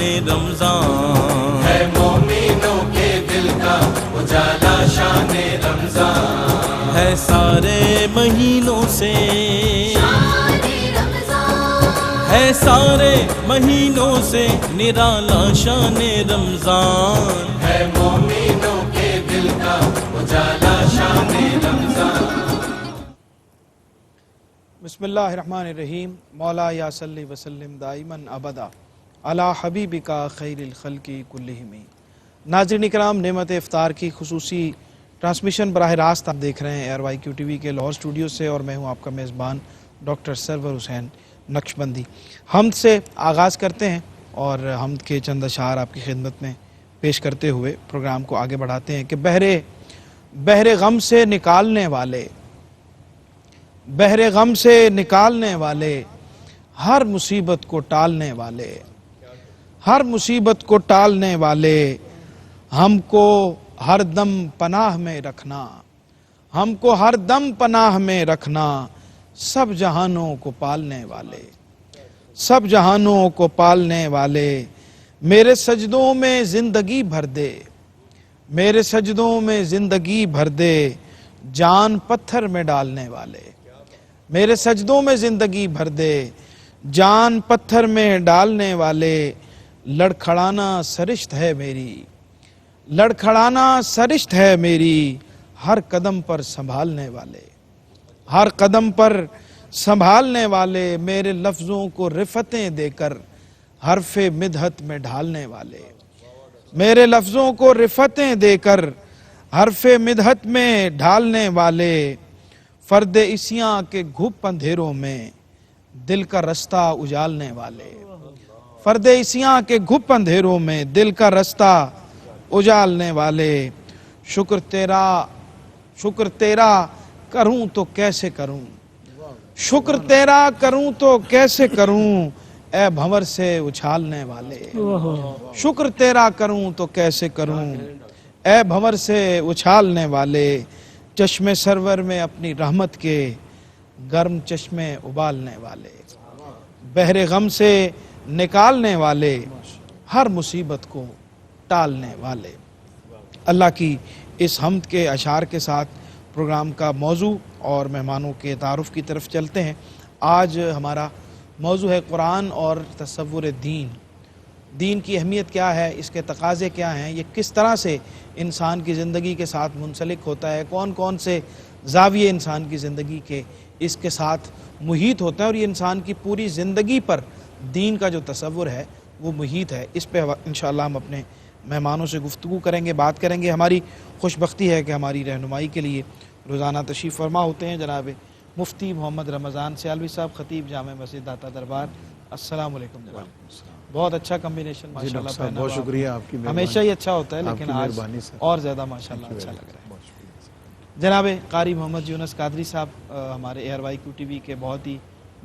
رمضان ہے مومنوں کے دل کا اجالا شان رمضان ہے سارے مہینوں سے ہے سارے مہینوں سے نرالا شان رمضان ہے مومنوں کے دل کا اجالا شان رمضان بسم اللہ الرحمن الرحیم مولا یا صلی وسلم دائماً ابدا علی حبیبک خیر الخلق کلہم۔ ناظرین اکرام، نعمت افطار کی خصوصی ٹرانسمیشن براہ راست آپ دیکھ رہے ہیں ARYQ TV کے لاہور اسٹوڈیو سے، اور میں ہوں آپ کا میزبان ڈاکٹر سرور حسین نقشبندی۔ حمد سے آغاز کرتے ہیں اور حمد کے چند اشعار آپ کی خدمت میں پیش کرتے ہوئے پروگرام کو آگے بڑھاتے ہیں کہ بحر غم سے نکالنے والے، بحر غم سے نکالنے والے، ہر مصیبت کو ٹالنے والے، ہر مصیبت کو ٹالنے والے، ہم کو ہر دم پناہ میں رکھنا، ہم کو ہر دم پناہ میں رکھنا، سب جہانوں کو پالنے والے، سب جہانوں کو پالنے والے، میرے سجدوں میں زندگی بھر دے، میرے سجدوں میں زندگی بھر دے، جان پتھر میں ڈالنے والے، میرے سجدوں میں زندگی بھر دے، جان پتھر میں ڈالنے والے، لڑکھڑانا سرشت ہے میری، لڑکھڑانا سرشت ہے میری، ہر قدم پر سنبھالنے والے، ہر قدم پر سنبھالنے والے، میرے لفظوں کو رفتیں دے کر حرف مدحت میں ڈھالنے والے، میرے لفظوں کو رفتیں دے کر حرف مدحت میں ڈھالنے والے، فرد عصیاں کے گھپ اندھیروں میں دل کا رستہ اجالنے والے، فرد عصیاں کے گھپ اندھیروں میں دل کا رستہ اجالنے والے، شکر تیرا کروں تو کیسے کروں، شکر تیرا کروں تو کیسے کروں، اے بھنور سے اچھالنے والے، شکر تیرا کروں تو کیسے کروں، اے بھنور سے اچھالنے والے، چشم سرور میں اپنی رحمت کے گرم چشمے ابالنے والے، بحر غم سے نکالنے والے، ہر مصیبت کو ٹالنے والے۔ اللہ کی اس حمد کے اشعار کے ساتھ پروگرام کا موضوع اور مہمانوں کے تعارف کی طرف چلتے ہیں۔ آج ہمارا موضوع ہے قرآن اور تصور دین۔ دین کی اہمیت کیا ہے، اس کے تقاضے کیا ہیں، یہ کس طرح سے انسان کی زندگی کے ساتھ منسلک ہوتا ہے، کون کون سے زاویے انسان کی زندگی کے اس کے ساتھ محیط ہوتا ہے، اور یہ انسان کی پوری زندگی پر دین کا جو تصور ہے وہ محیط ہے۔ اس پہ انشاءاللہ ہم اپنے مہمانوں سے گفتگو کریں گے، بات کریں گے۔ ہماری خوش بختی ہے کہ ہماری رہنمائی کے لیے روزانہ تشریف فرما ہوتے ہیں جناب مفتی محمد رمضان سیالوی صاحب، خطیب جامع مسجد داتا دربار۔ السلام علیکم جناب۔ بہت اچھا کمبینیشن ماشاءاللہ پہنا ہوا، بہت شکریہ آپ کی مہربانی، ہمیشہ ہی اچھا ہوتا ہے لیکن آج اور زیادہ ماشاءاللہ اچھا لگ رہا ہے۔ جناب قاری محمد یونس قادری صاحب ہمارے ARYQ TV کے بہت ہی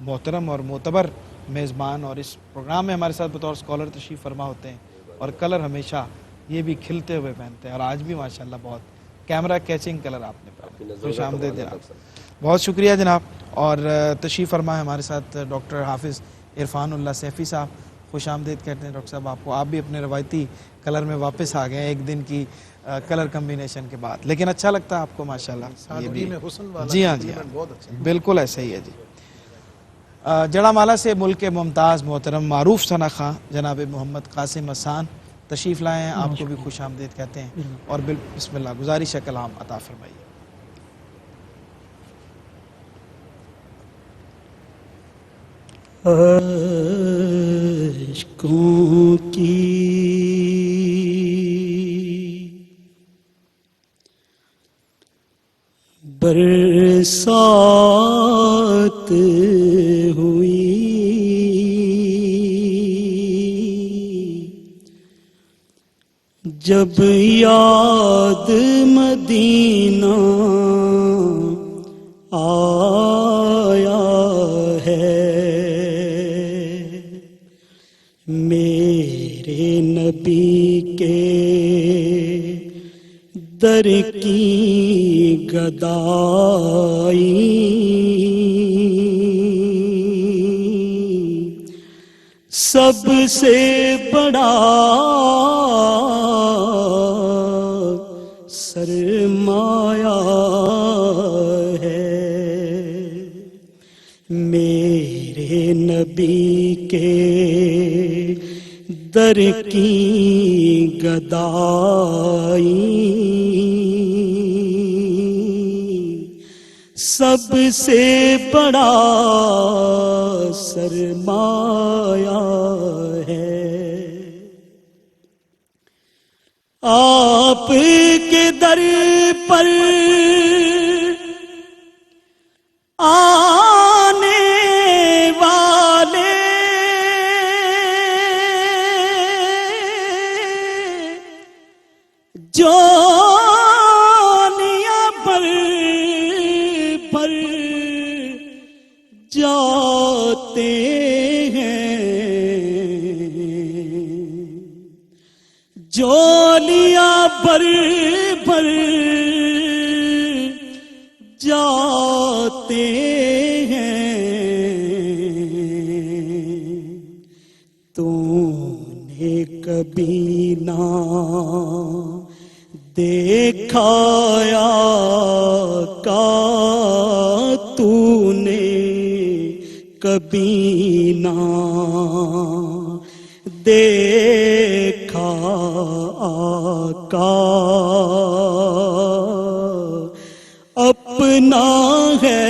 محترم اور معتبر میزبان، اور اس پروگرام میں ہمارے ساتھ بطور اسکالر تشریف فرما ہوتے ہیں، اور کلر ہمیشہ یہ بھی کھلتے ہوئے پہنتے ہیں، اور آج بھی ماشاءاللہ بہت کیمرہ کیچنگ کلر آپ نے پہنا۔ خوش آمدید جناب، بہت شکریہ جناب۔ اور تشریف فرما ہے ہمارے ساتھ ڈاکٹر حافظ عرفان اللہ سیفی صاحب، خوش آمدید کہتے ہیں ڈاکٹر صاحب آپ کو۔ آپ بھی اپنے روایتی کلر میں واپس آ گئے ہیں ایک دن کی کلر کمبینیشن کے بعد، لیکن اچھا لگتا ہے آپ کو ماشاءاللہ یہ بھی؟ جی ہاں، جی ہاں، بالکل ایسا ہی ہے جی۔ جڑا مالا سے ملک ممتاز محترم معروف ثنا خان جناب محمد قاسم حسان تشریف لائے ہیں، آپ کو بھی خوش آمدید کہتے ہیں، اور بسم اللہ گزارش ہے کلام عطا فرمائیے۔ عشقوں کی برسات ہوئی، جب یاد مدینہ آیا ہے، میرے نبی کے در کی گدائی، سب سے بڑا سرمایہ ہے میرے نبی کے در کی گدائی سب سے بڑا سرمایہ ہے آپ کے در پر آنے والے جو جاتے ہیں جولیاں بھر بھر جاتے ہیں تو نے کبھی نہ دیکھایا کا تو نے کبھی نہ دیکھا آقا اپنا ہے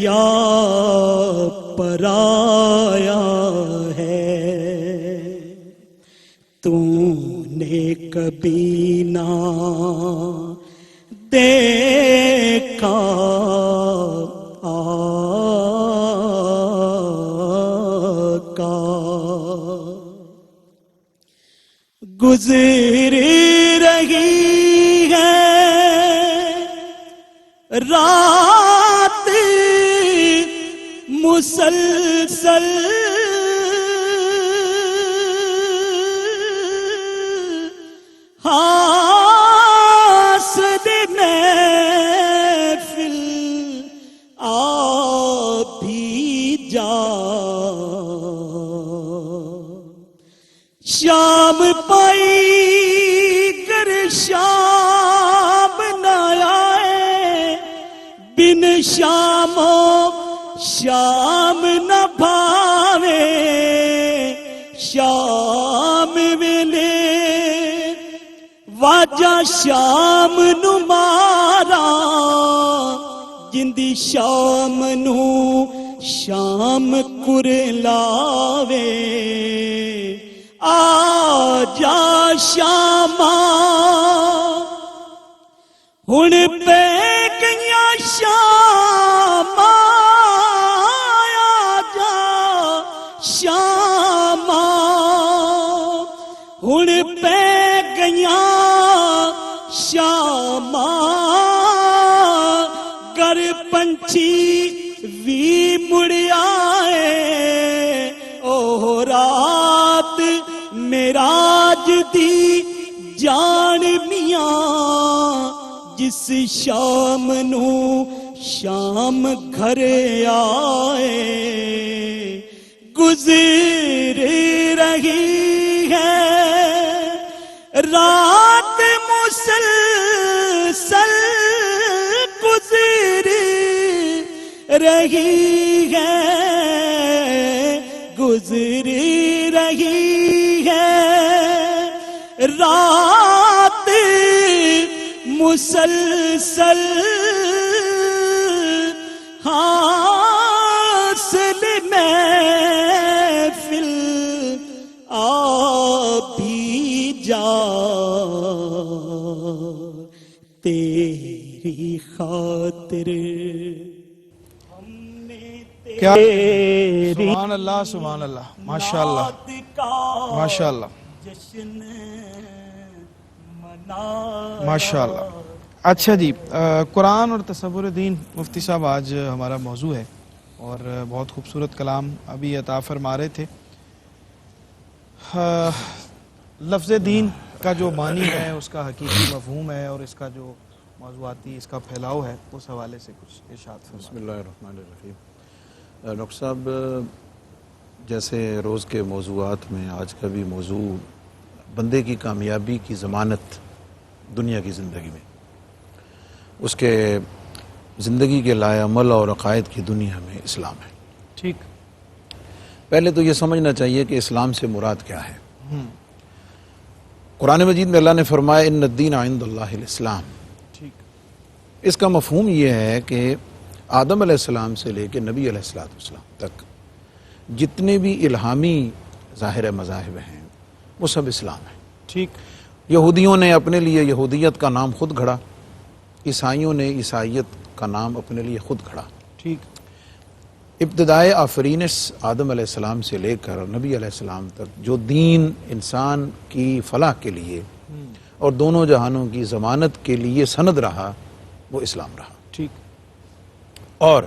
یا پرایا ہے تو نے کبھی نہ دیکھا گزر رہی ہے رات مسلسل حاسد محفل آپ بھی جا شام پائی کر شام نہ آئے بن شاموں شام نہ بھاوے شام ویلے واجہ شام نو مارا جندی شام نو شام کر لاوے آجا شاما ہن پہ گئیاں شاما آجا شاما ہن پہ گئیاں شاما گر پنچھی وی مڑیا ہے او رات میراج دی جان میاں جس شام نو شام گھر آئے گزر رہی ہے رات مسلسل گزر رہی ہے گزر رہی ہے رات مسلسل حاصل محفل آپ بھی جا تیری خاطر کیا سبحان اللہ سبحان اللہ ماشاءاللہ ماشاءاللہ ماشاءاللہ. اچھا جی، قرآن اور تصور دین مفتی صاحب آج ہمارا موضوع ہے اور بہت خوبصورت کلام ابھی عطا فرما رہے تھے. لفظ دین کا جو معنی ہے، اس کا حقیقی مفہوم ہے اور اس کا جو موضوعاتی اس کا پھیلاؤ ہے، اس حوالے سے کچھ ارشاد فرمائیں. بسم اللہ الرحمن الرحیم. ڈاکٹر صاحب، جیسے روز کے موضوعات میں آج کا بھی موضوع بندے کی کامیابی کی ضمانت دنیا کی زندگی میں، اس کے زندگی کے لائے عمل اور عقائد کی دنیا میں اسلام ہے۔ ٹھیک، پہلے تو یہ سمجھنا چاہیے کہ اسلام سے مراد کیا ہے۔ قرآن مجید میں اللہ نے فرمایا ان الدین عند اللہ الاسلام۔ ٹھیک، اس کا مفہوم یہ ہے کہ آدم علیہ السلام سے لے کے نبی علیہ السلام تک جتنے بھی الہامی ظاہر مذاہب ہیں وہ سب اسلام ہے۔ ٹھیک، یہودیوں نے اپنے لیے یہودیت کا نام خود گھڑا، عیسائیوں نے عیسائیت کا نام اپنے لیے خود گھڑا۔ ٹھیک، ابتدائے آفرینش آدم علیہ السلام سے لے کر نبی علیہ السلام تک جو دین انسان کی فلاح کے لیے اور دونوں جہانوں کی ضمانت کے لیے سند رہا وہ اسلام رہا۔ ٹھیک، اور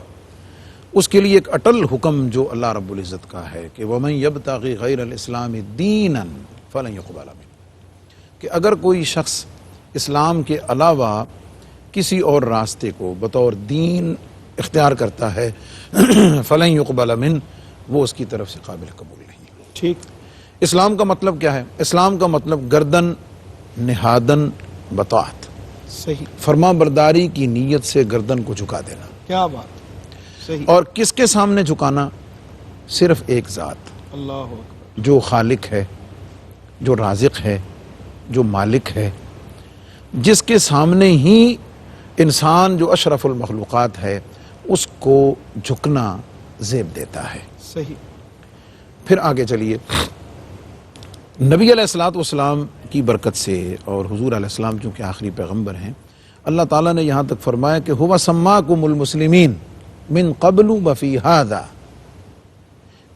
اس کے لیے ایک اٹل حکم جو اللہ رب العزت کا ہے کہ وَمَن يَبْتَغِ غَيْرَ الْإِسْلَامِ دِينًا فَلَن يُقْبَلَ مِنْهُ، کہ اگر کوئی شخص اسلام کے علاوہ کسی اور راستے کو بطور دین اختیار کرتا ہے فَلَن يُقْبَلَ مِنْهُ، وہ اس کی طرف سے قابل قبول نہیں۔ ٹھیک، اسلام کا مطلب کیا ہے؟ اسلام کا مطلب گردن نہادن بطاعت، صحیح، فرما برداری کی نیت سے گردن کو جھکا دینا۔ کیا بات، صحیح، اور کس کے سامنے جھکانا؟ صرف ایک ذات اللہ اکبر، جو خالق ہے، جو رازق ہے، جو مالک ہے، جس کے سامنے ہی انسان جو اشرف المخلوقات ہے اس کو جھکنا زیب دیتا ہے۔ صحیح، پھر آگے چلیے، نبی علیہ السلام کی برکت سے اور حضور علیہ السلام چونکہ آخری پیغمبر ہیں، اللہ تعالیٰ نے یہاں تک فرمایا کہ هو سماکم المسلمین من قبل وفی ھذا،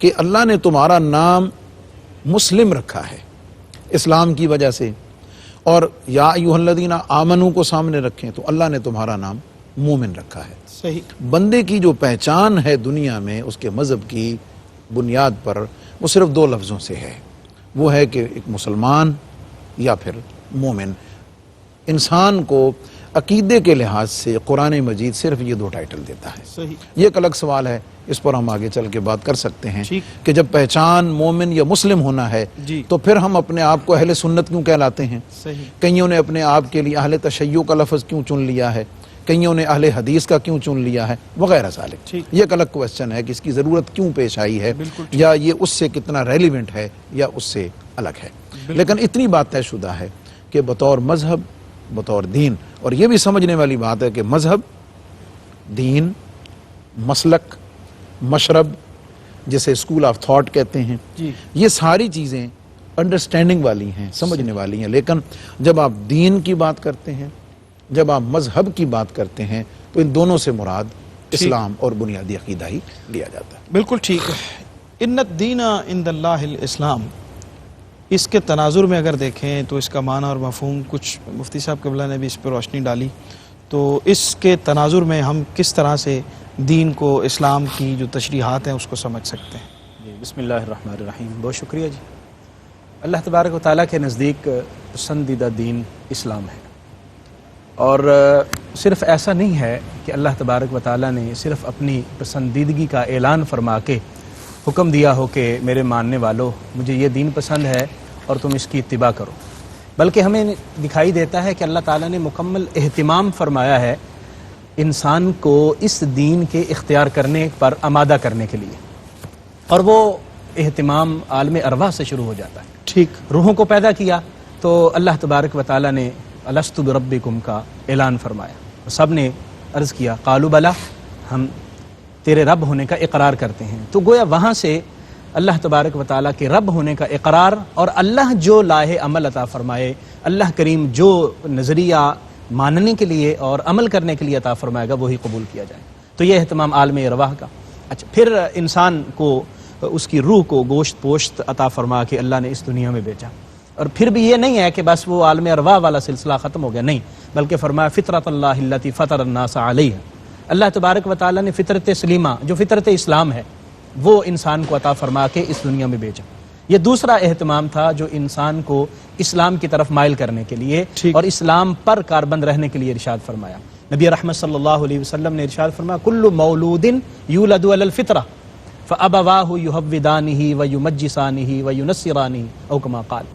کہ اللہ نے تمہارا نام مسلم رکھا ہے اسلام کی وجہ سے، اور یا ایھا الذین آمنوا کو سامنے رکھیں تو اللہ نے تمہارا نام مومن رکھا ہے۔ صحیح، بندے کی جو پہچان ہے دنیا میں اس کے مذہب کی بنیاد پر وہ صرف دو لفظوں سے ہے، وہ ہے کہ ایک مسلمان یا پھر مومن۔ انسان کو عقیدے کے لحاظ سے قرآن مجید صرف یہ دو ٹائٹل دیتا ہے۔ صحیح، یہ ایک الگ سوال ہے، اس پر ہم آگے چل کے بات کر سکتے ہیں ٹھیک، کہ جب پہچان مومن یا مسلم ہونا ہے جی، تو پھر ہم اپنے آپ کو اہل سنت کیوں کہلاتے ہیں؟ صحیح، کئیوں نے اپنے آپ کے لیے اہل تشیع کا لفظ کیوں چن لیا ہے، کئیوں نے اہل حدیث کا کیوں چن لیا ہے، وغیرہ ذالک۔ ٹھیک، یہ ایک الگ کوسچن ہے کہ اس کی ضرورت کیوں پیش آئی ہے، بالکل یا یہ اس سے کتنا ریلیونٹ ہے یا اس سے الگ ہے۔ لیکن اتنی بات طے شدہ ہے کہ بطور مذہب، بطور دین، اور یہ بھی سمجھنے والی بات ہے کہ مذہب، دین، مسلک، مشرب، جسے اسکول آف تھاٹ کہتے ہیں، جی، یہ ساری چیزیں انڈرسٹینڈنگ والی ہیں، سمجھنے والی ہیں۔ لیکن جب آپ دین کی بات کرتے ہیں، جب آپ مذہب کی بات کرتے ہیں تو ان دونوں سے مراد اسلام اور بنیادی عقیدہ ہی لیا جاتا ہے۔ بالکل ٹھیک ہے۔ ان الدین عند اللہ الاسلام، اس کے تناظر میں اگر دیکھیں تو اس کا معنی اور مفہوم کچھ مفتی صاحب قبلہ نے بھی اس پر روشنی ڈالی، تو اس کے تناظر میں ہم کس طرح سے دین کو، اسلام کی جو تشریحات ہیں اس کو سمجھ سکتے ہیں؟ جی، بسم اللہ الرحمن الرحیم، بہت شکریہ جی۔ اللہ تبارک و تعالیٰ کے نزدیک پسندیدہ دین اسلام ہے، اور صرف ایسا نہیں ہے کہ اللہ تبارک و تعالیٰ نے صرف اپنی پسندیدگی کا اعلان فرما کے حکم دیا ہو کہ میرے ماننے والوں مجھے یہ دین پسند ہے اور تم اس کی اتباع کرو، بلکہ ہمیں دکھائی دیتا ہے کہ اللہ تعالیٰ نے مکمل اہتمام فرمایا ہے انسان کو اس دین کے اختیار کرنے پر آمادہ کرنے کے لیے، اور وہ اہتمام عالم ارواح سے شروع ہو جاتا ہے۔ ٹھیک، روحوں کو پیدا کیا تو اللہ تبارک و تعالیٰ نے الست بربکم کا اعلان فرمایا، سب نے عرض کیا قالوا بلا، ہم تیرے رب ہونے کا اقرار کرتے ہیں۔ تو گویا وہاں سے اللہ تبارک و تعالیٰ کے رب ہونے کا اقرار، اور اللہ جو لاہ عمل عطا فرمائے، اللہ کریم جو نظریہ ماننے کے لیے اور عمل کرنے کے لیے عطا فرمائے گا وہی قبول کیا جائے۔ تو یہ اہتمام عالم ارواح کا۔ اچھا، پھر انسان کو اس کی روح کو گوشت پوشت عطا فرما کے اللہ نے اس دنیا میں بھیجا، اور پھر بھی یہ نہیں ہے کہ بس وہ عالم ارواح والا سلسلہ ختم ہو گیا، نہیں، بلکہ فرمایا فطرت اللہ التی فطر الناس علیہ، اللہ تبارک و تعالیٰ نے فطرت سلیمہ جو فطرت اسلام ہے وہ انسان کو عطا فرما کے اس دنیا میں بھیجا۔ یہ دوسرا اہتمام تھا جو انسان کو اسلام کی طرف مائل کرنے کے لیے اور اسلام پر کاربند رہنے کے لیے ارشاد فرمایا۔ نبی رحمت صلی اللہ علیہ وسلم نے ارشاد فرمایا کل مولود یولد علی الفطرہ فَأَبَوَاهُ يُحَوِّدَانِهِ وَيُمَجِّسَانِهِ وَيُنَصِّرَانِهِ او کما قال۔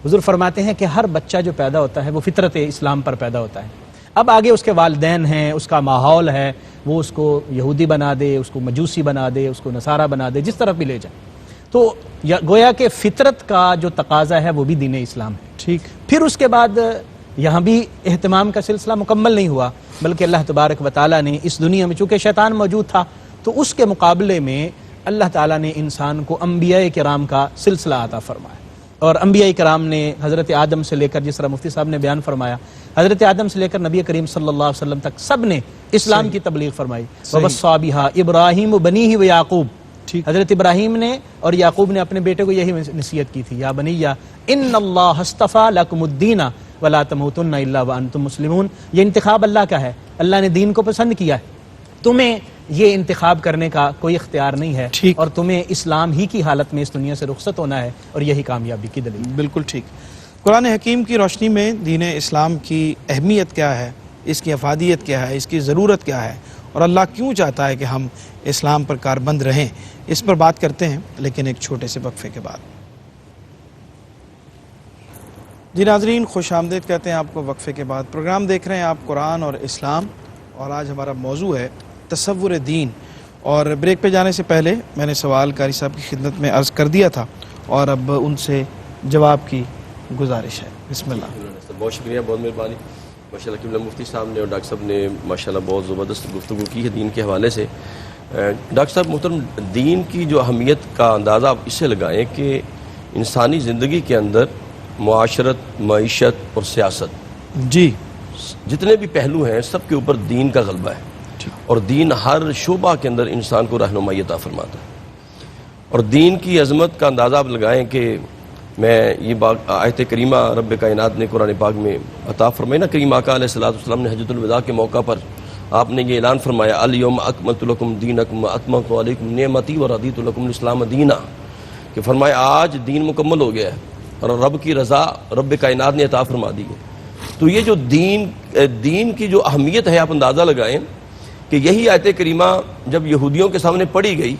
حضور فرماتے ہیں کہ ہر بچہ جو پیدا ہوتا ہے وہ فطرت اسلام پر پیدا ہوتا ہے، اب آگے اس کے والدین ہیں، اس کا ماحول ہے، وہ اس کو یہودی بنا دے، اس کو مجوسی بنا دے، اس کو نصارہ بنا دے، جس طرف بھی لے جائے، تو گویا کہ فطرت کا جو تقاضا ہے وہ بھی دین اسلام ہے۔ ٹھیک، پھر اس کے بعد یہاں بھی اہتمام کا سلسلہ مکمل نہیں ہوا، بلکہ اللہ تبارک و تعالیٰ نے اس دنیا میں چونکہ شیطان موجود تھا تو اس کے مقابلے میں اللہ تعالیٰ نے انسان کو انبیاء کرام کا سلسلہ عطا فرمایا، اور انبیاء کرام نے حضرت آدم سے لے کر، جس طرح مفتی صاحب نے بیان فرمایا، حضرت آدم سے لے کر نبی کریم صلی اللہ علیہ وسلم تک سب نے اسلام کی تبلیغ فرمائی۔ وَوَصَّىٰ بِهَا ابراہیم بنیہ ویعقوب، حضرت ابراہیم نے اور یعقوب نے اپنے بیٹے کو یہی نصیحت کی تھی، یا بنیہ ان اللہ اصطفیٰ لکم الدین ولا تموتن الا وانتم مسلمون، یہ انتخاب اللہ کا ہے، اللہ نے دین کو پسند کیا ہے، تمہیں یہ انتخاب کرنے کا کوئی اختیار نہیں ہے، اور تمہیں اسلام ہی کی حالت میں اس دنیا سے رخصت ہونا ہے، اور یہی کامیابی کی دلیل ہے۔ بالکل ٹھیک۔ قرآن حکیم کی روشنی میں دین اسلام کی اہمیت کیا ہے، اس کی افادیت کیا ہے، اس کی ضرورت کیا ہے، اور اللہ کیوں چاہتا ہے کہ ہم اسلام پر کاربند رہیں، اس پر بات کرتے ہیں، لیکن ایک چھوٹے سے وقفے کے بعد۔ جی ناظرین، خوش آمدید کہتے ہیں آپ کو وقفے کے بعد۔ پروگرام دیکھ رہے ہیں آپ قرآن اور اسلام، اور آج ہمارا موضوع ہے تصور دین۔ اور بریک پہ جانے سے پہلے میں نے سوال قاری صاحب کی خدمت میں عرض کر دیا تھا، اور اب ان سے جواب کی گزارش ہے۔ بسم اللہ۔ بہت شکریہ، بہت مہربانی۔ ماشاء اللہ قبلہ مفتی صاحب نے اور ڈاکٹر صاحب نے ماشاء اللہ بہت زبردست گفتگو کی ہے دین کے حوالے سے۔ ڈاکٹر صاحب محترم، دین کی جو اہمیت کا اندازہ آپ اس سے لگائیں کہ انسانی زندگی کے اندر معاشرت، معیشت اور سیاست، جی، جتنے بھی پہلو ہیں سب کے اوپر دین کا غلبہ ہے، اور دین ہر شعبہ کے اندر انسان کو رہنمائی عطا فرماتا ہے۔ اور دین کی عظمت کا اندازہ آپ لگائیں کہ میں یہ آیت کریمہ رب کائنات نے قرآن پاک میں عطا فرمائی نا، کریم آقا علیہ الصلوۃ والسلام نے حجۃ الوداع کے موقع پر آپ نے یہ اعلان فرمایا، الیوم اکملت لکم دینکم واتممت علیکم نعمتی ورضیت لکم الاسلام دینا، کہ فرمایا آج دین مکمل ہو گیا ہے اور رب کی رضا رب کائنات نے عطا فرما دی ہے۔ تو یہ جو دین کی جو اہمیت ہے آپ اندازہ لگائیں کہ یہی آیت کریمہ جب یہودیوں کے سامنے پڑھی گئی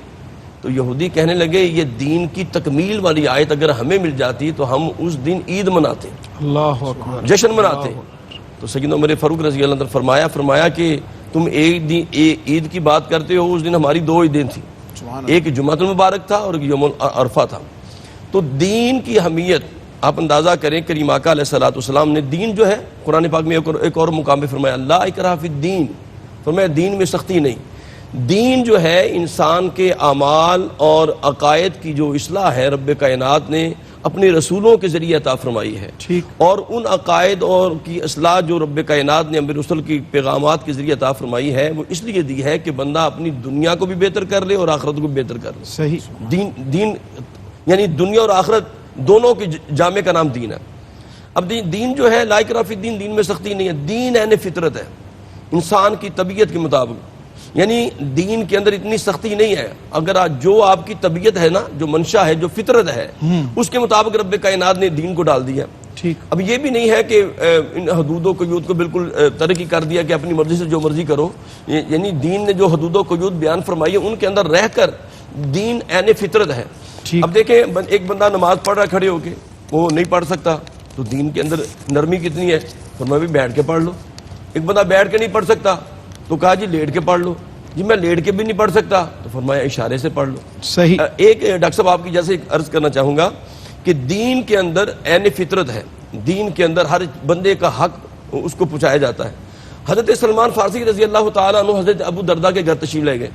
تو یہودی کہنے لگے یہ دین کی تکمیل والی آیت اگر ہمیں مل جاتی تو ہم اس دن عید مناتے، اللہ اکبر، جشن مناتے۔ تو سیدنا عمر فاروق رضی اللہ عنہ فرمایا کہ تم ایک دن عید کی بات کرتے ہو، اس دن ہماری دو عیدیں تھیں، ایک جمعۃ المبارک تھا اور ایک یوم عرفہ تھا۔ تو دین کی اہمیت آپ اندازہ کریں، کریم آقا علیہ الصلوۃ والسلام نے دین جو ہے قرآن پاک میں ایک اور مقام پہ فرمایا، لا اکراہ فی الدین، فرمایا دین میں سختی نہیں۔ دین جو ہے انسان کے اعمال اور عقائد کی جو اصلاح ہے رب کائنات نے اپنے رسولوں کے ذریعے عطا فرمائی ہے، اور ان عقائد اور کی اصلاح جو رب کائنات نے امر رسول کی پیغامات کے ذریعے عطا فرمائی ہے وہ اس لیے دی ہے کہ بندہ اپنی دنیا کو بھی بہتر کر لے اور آخرت کو بھی بہتر کر لے۔ صحیح۔ دین یعنی دنیا اور آخرت دونوں کے جامع کا نام دین ہے۔ اب دین جو ہے لا اکراہ فی الدین، دین میں سختی نہیں ہے، دین عین فطرت ہے، انسان کی طبیعت کے مطابق، یعنی دین کے اندر اتنی سختی نہیں ہے، اگر جو آپ کی طبیعت ہے نا، جو منشا ہے، جو فطرت ہے، اس کے مطابق رب کائنات نے دین کو ڈال دیا۔ اب یہ بھی نہیں ہے کہ ان حدود و قیود کو بالکل ترقی کر دیا کہ اپنی مرضی سے جو مرضی کرو، یعنی دین نے جو حدود و قیود بیان فرمائی ہے ان کے اندر رہ کر دین عین فطرت ہے۔ اب دیکھیں ایک بندہ نماز پڑھ رہا کھڑے ہو کے، وہ نہیں پڑھ سکتا، تو دین کے اندر نرمی کتنی ہے، فرمایا بھی بیٹھ کے پڑھ لو۔ ایک بندہ بیٹھ کے نہیں پڑھ سکتا تو کہا جی لیٹ کے پڑھ لو، جی میں لیٹ کے بھی نہیں پڑھ سکتا تو فرمایا اشارے سے پڑھ لو۔ صحیح۔ ایک ڈاکٹر صاحب آپ کی جیسے عرض کرنا چاہوں گا کہ دین کے اندر عین فطرت ہے، دین کے اندر ہر بندے کا حق اس کو پہنچایا جاتا ہے۔ حضرت سلمان فارسی رضی اللہ تعالیٰ عنہ حضرت ابو درداء کے گھر تشریف لے گئے،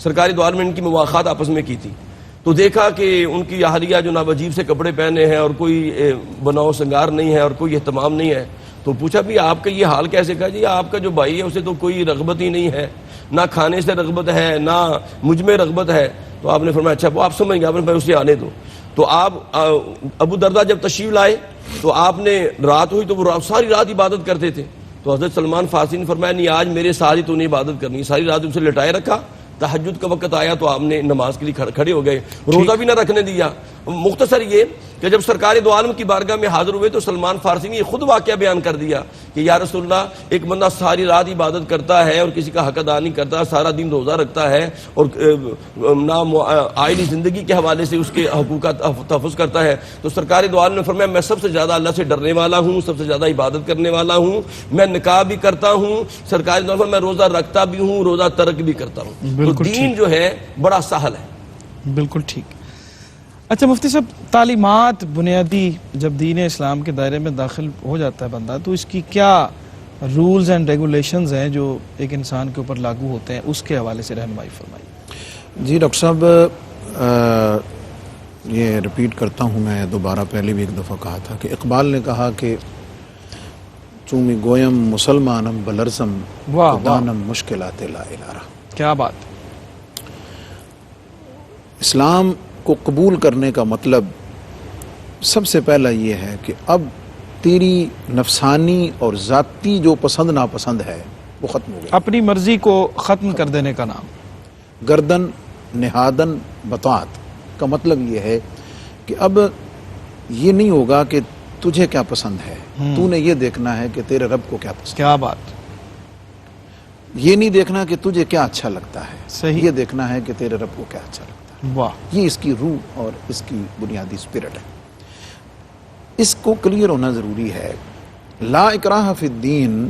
سرکاری دوار میں ان کی مواخات آپس میں کی تھی، تو دیکھا کہ ان کی اہلیہ جو ناب عجیب سے کپڑے پہنے ہیں اور کوئی بناؤ سنگار نہیں ہے اور کوئی اہتمام نہیں ہے، تو پوچھا بھی آپ کا یہ حال کیسے؟ کہا جی آپ کا جو بھائی ہے اسے تو کوئی رغبت ہی نہیں ہے، نہ کھانے سے رغبت ہے نہ مجھ میں رغبت ہے۔ تو آپ نے فرمایا اچھا وہ آپ سمجھ گئے، آپ نے فرمایا اسے آنے دو۔ تو آپ ابو درداء جب تشریف لائے تو آپ نے رات ہوئی تو وہ ساری رات عبادت کرتے تھے، تو حضرت سلمان فارسی نے فرمایا نہیں آج میرے ساتھ ہی تو نہیں عبادت کرنی، ساری رات اسے لٹائے رکھا، تہجد کا وقت آیا تو آپ نے نماز کے لیے کھڑے ہو گئے، روزہ بھی نہ رکھنے دیا۔ مختصر یہ کہ جب سرکار دو عالم کی بارگاہ میں حاضر ہوئے تو سلمان فارسی نے یہ خود واقعہ بیان کر دیا کہ یا رسول اللہ، ایک بندہ ساری رات عبادت کرتا ہے اور کسی کا حق ادا نہیں کرتا، سارا دن روزہ رکھتا ہے اور آئلی زندگی کے حوالے سے اس کے حقوق کا تحفظ کرتا ہے، تو سرکار دو عالم نے فرمایا میں سب سے زیادہ اللہ سے ڈرنے والا ہوں، سب سے زیادہ عبادت کرنے والا ہوں، میں نکاح بھی کرتا ہوں، سرکار دو عالم میں روزہ رکھتا بھی ہوں، روزہ ترک بھی کرتا ہوں۔ تو دین جو ہے بڑا سہل ہے۔ بالکل ٹھیک۔ اچھا مفتی صاحب، تعلیمات بنیادی جب دین اسلام کے دائرے میں داخل ہو جاتا ہے بندہ، تو اس کی کیا رولز اینڈ ریگولیشنز ہیں جو ایک انسان کے اوپر لاگو ہوتے ہیں، اس کے حوالے سے رہنمائی فرمائیے۔ جی ڈاکٹر صاحب، یہ ریپیٹ کرتا ہوں، میں دوبارہ پہلے بھی ایک دفعہ کہا تھا کہ اقبال نے کہا کہ چومی گویم مسلمانم بلرزم دانم مشکلات لا الارہ۔ کیا بات۔ اسلام کو قبول کرنے کا مطلب سب سے پہلا یہ ہے کہ اب تیری نفسانی اور ذاتی جو پسند ناپسند ہے وہ ختم ہو گئی۔ اپنی مرضی کو ختم کر دینے کا نام۔ گردن نہادن بطاعت کا مطلب یہ ہے کہ اب یہ نہیں ہوگا کہ تجھے کیا پسند ہے، تو نے یہ دیکھنا ہے کہ تیرے رب کو کیا پسند۔ کیا بات۔ یہ نہیں دیکھنا کہ تجھے کیا اچھا لگتا ہے، صحیح۔ یہ دیکھنا ہے کہ تیرے رب کو کیا اچھا لگتا ہے۔ واہ۔ یہ اس کی روح اور اس کی بنیادی اسپرٹ ہے۔ اس کو کلیئر ہونا ضروری ہے۔ لا اکراہ فی الدین،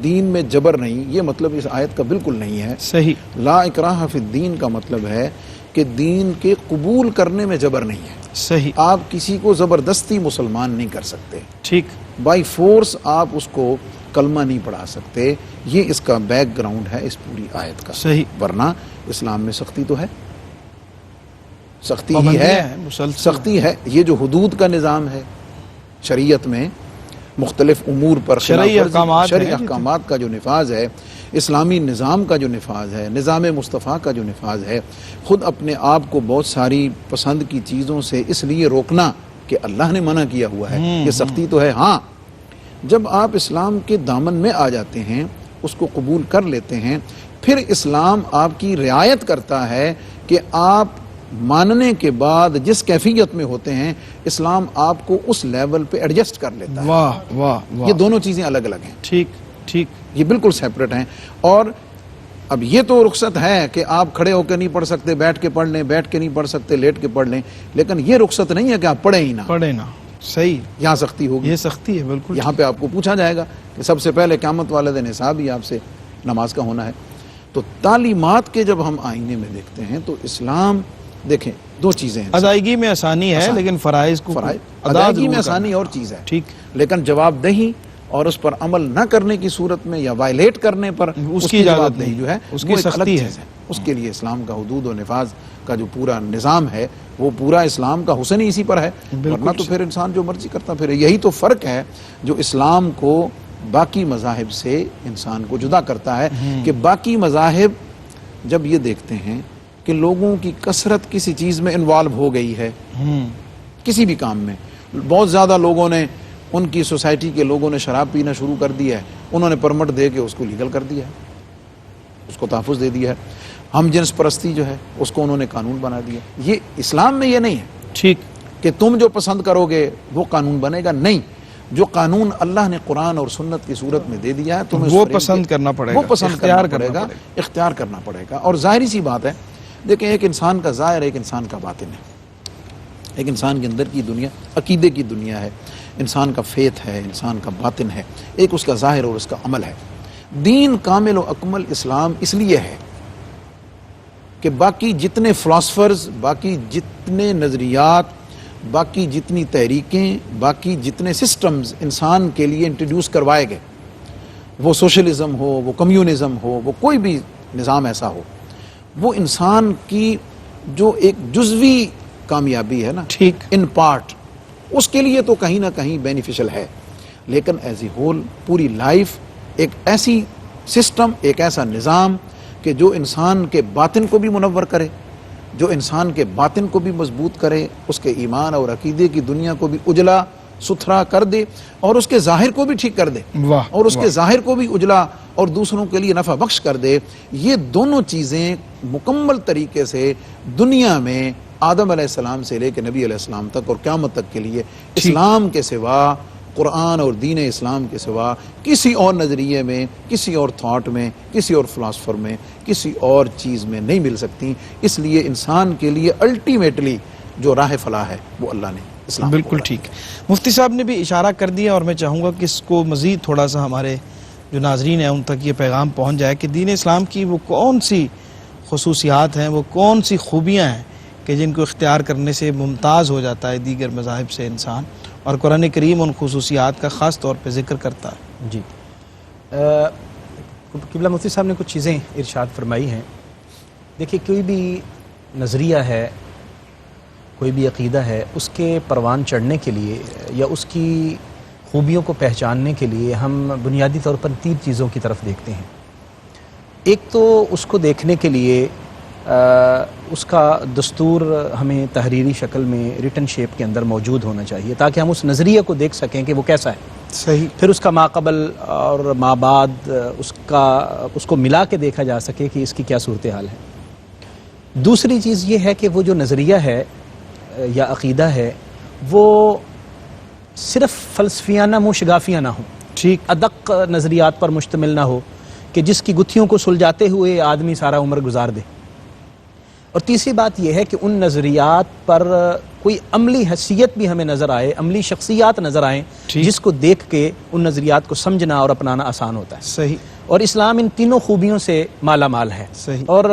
دین میں جبر نہیں، یہ مطلب اس آیت کا بالکل نہیں ہے۔ صحیح۔ لا اکراہ فی الدین کا مطلب ہے کہ دین کے قبول کرنے میں جبر نہیں ہے۔ صحیح۔ آپ کسی کو زبردستی مسلمان نہیں کر سکتے، ٹھیک۔ بائی فورس آپ اس کو کلمہ نہیں پڑھا سکتے۔ یہ اس کا بیک گراؤنڈ ہے اس پوری آیت کا۔ صحیح۔ ورنہ اسلام میں سختی تو ہے، سختی ہی پابندیاں ہے، ہیں، مسلسل سختی ہے۔ یہ جو حدود کا نظام ہے شریعت میں، مختلف امور پر شرعی احکامات شرعی ہیں، احکامات کا جو نفاذ ہے، اسلامی نظام کا جو نفاذ ہے، نظام مصطفیٰ کا جو نفاذ ہے، خود اپنے آپ کو بہت ساری پسند کی چیزوں سے اس لیے روکنا کہ اللہ نے منع کیا ہوا ہے، یہ سختی تو ہے۔ ہاں، جب آپ اسلام کے دامن میں آ جاتے ہیں، اس کو قبول کر لیتے ہیں، پھر اسلام آپ کی رعایت کرتا ہے کہ آپ ماننے کے بعد جس کیفیت میں ہوتے ہیں، اسلام آپ کو اس لیول پہ ایڈجسٹ کر لیتا ہے۔ واہ واہ واہ۔ یہ دونوں چیزیں الگ الگ ہیں، ٹھیک ٹھیک۔ یہ بالکل سیپریٹ ہیں۔ اور اب یہ تو رخصت ہے کہ آپ کھڑے ہو کے نہیں پڑھ سکتے، بیٹھ کے پڑھ لیں، بیٹھ کے نہیں پڑھ سکتے لیٹ کے پڑھ لیں، لیکن یہ رخصت نہیں ہے کہ آپ پڑھیں ہی نہ۔ پڑھے نا، صحیح۔ یہاں سختی ہوگی، یہ سختی ہے، بالکل۔ یہاں پہ آپ کو پوچھا جائے گا کہ سب سے پہلے قیامت والے دن حساب ہی آپ سے نماز کا ہونا ہے۔ تو تعلیمات کے جب ہم آئینے میں دیکھتے ہیں تو اسلام، دیکھیں دو چیزیں ہیں۔ ادائیگی میں آسانی ہے، لیکن فرائض کو ادائیگی میں آسانی اور چیز ہے، ٹھیک، لیکن جواب دہی اور اس پر عمل نہ کرنے کی صورت میں یا وائلیٹ کرنے پر اس کی اجازت جواب دہی نہیں، جو ہے اس وہ کی ایک الگ سختی ہے۔ چیز اس کے لیے اسلام کا حدود و نفاذ کا جو پورا نظام ہے، وہ پورا اسلام کا حسن ہی اسی پر ہے، ورنہ تو پھر انسان جو مرضی کرتا پھر۔ یہی تو فرق ہے جو اسلام کو باقی مذاہب سے انسان کو جدا کرتا ہے، کہ باقی مذاہب جب یہ دیکھتے ہیں کہ لوگوں کی کثرت کسی چیز میں انوالو ہو گئی ہے، کسی بھی کام میں، بہت زیادہ لوگوں نے، ان کی سوسائٹی کے لوگوں نے شراب پینا شروع کر دیا ہے، انہوں نے پرمٹ دے کے اس کو لیگل کر دیا ہے، اس کو تحفظ دے دیا ہے۔ ہم جنس پرستی جو ہے اس کو انہوں نے قانون بنا دیا۔ یہ اسلام میں یہ نہیں ہے ٹھیک کہ تم جو پسند کرو گے وہ قانون بنے گا، نہیں، جو قانون اللہ نے قرآن اور سنت کی صورت میں دے دیا ہے تمہیں وہ پسند کرنا پڑے گا، وہ پسند اختیار کرنا پڑے گا، اختیار کرنا پڑے گا۔ اور ظاہری سی بات ہے، دیکھیں ایک انسان کا ظاہر ہے، ایک انسان کا باطن ہے، ایک انسان کے اندر کی دنیا عقیدے کی دنیا ہے، انسان کا فیتھ ہے، انسان کا باطن ہے، ایک اس کا ظاہر اور اس کا عمل ہے۔ دین کامل و اکمل اسلام اس لیے ہے کہ باقی جتنے فلاسفرز، باقی جتنے نظریات، باقی جتنی تحریکیں، باقی جتنے سسٹمز انسان کے لیے انٹروڈیوس کروائے گئے، وہ سوشلزم ہو، وہ کمیونزم ہو، وہ کوئی بھی نظام ایسا ہو، وہ انسان کی جو ایک جزوی کامیابی ہے نا، ٹھیک، ان پارٹ، اس کے لیے تو کہیں نہ کہیں بینیفیشل ہے، لیکن ایز اے ہول پوری لائف ایک ایسی سسٹم، ایک ایسا نظام کہ جو انسان کے باطن کو بھی منور کرے، جو انسان کے باطن کو بھی مضبوط کرے، اس کے ایمان اور عقیدے کی دنیا کو بھی اجلا ستھرا کر دے، اور اس کے ظاہر کو بھی ٹھیک کر دے، اور اس کے ظاہر کو بھی اجلا اور دوسروں کے لیے نفع بخش کر دے۔ یہ دونوں چیزیں مکمل طریقے سے دنیا میں آدم علیہ السلام سے لے کے نبی علیہ السلام تک اور قیامت تک کے لیے اسلام کے سوا، قرآن اور دین اسلام کے سوا کسی اور نظریے میں، کسی اور تھاٹ میں، کسی اور فلاسفر میں، کسی اور چیز میں نہیں مل سکتی. اس لیے انسان کے لیے الٹیمیٹلی جو راہ فلاح ہے وہ اللہ نے اسلام. بالکل ٹھیک. مفتی صاحب نے بھی اشارہ کر دیا اور میں چاہوں گا کہ اس کو مزید تھوڑا سا ہمارے جو ناظرین ہیں ان تک یہ پیغام پہنچ جائے کہ دین اسلام کی وہ کون سی خصوصیات ہیں، وہ کون سی خوبیاں ہیں کہ جن کو اختیار کرنے سے ممتاز ہو جاتا ہے دیگر مذاہب سے انسان، اور قرآن کریم ان خصوصیات کا خاص طور پہ ذکر کرتا ہے. جی قبلہ مفتی صاحب نے کچھ چیزیں ارشاد فرمائی ہیں. دیکھیے کوئی بھی نظریہ ہے، کوئی بھی عقیدہ ہے، اس کے پروان چڑھنے کے لیے یا اس کی خوبیوں کو پہچاننے کے لیے ہم بنیادی طور پر 3 چیزوں کی طرف دیکھتے ہیں. ایک تو اس کو دیکھنے کے لیے اس کا دستور ہمیں تحریری شکل میں ریٹن شیپ کے اندر موجود ہونا چاہیے تاکہ ہم اس نظریے کو دیکھ سکیں کہ وہ کیسا ہے. صحیح. پھر اس کا ماقبل اور ما بعد اس کو ملا کے دیکھا جا سکے کہ اس کی کیا صورتحال ہے. دوسری چیز یہ ہے کہ وہ جو نظریہ ہے یا عقیدہ ہے وہ صرف فلسفیانہ موشگافیاں نہ ہو، ٹھیک، ادق نظریات پر مشتمل نہ ہو کہ جس کی گتھیوں کو سلجھاتے ہوئے آدمی سارا عمر گزار دے. اور تیسری بات یہ ہے کہ ان نظریات پر کوئی عملی حیثیت بھی ہمیں نظر آئے، عملی شخصیات نظر آئیں جس کو دیکھ کے ان نظریات کو سمجھنا اور اپنانا آسان ہوتا ہے. صحیح. اور اسلام ان تینوں خوبیوں سے مالا مال ہے. صحیح. اور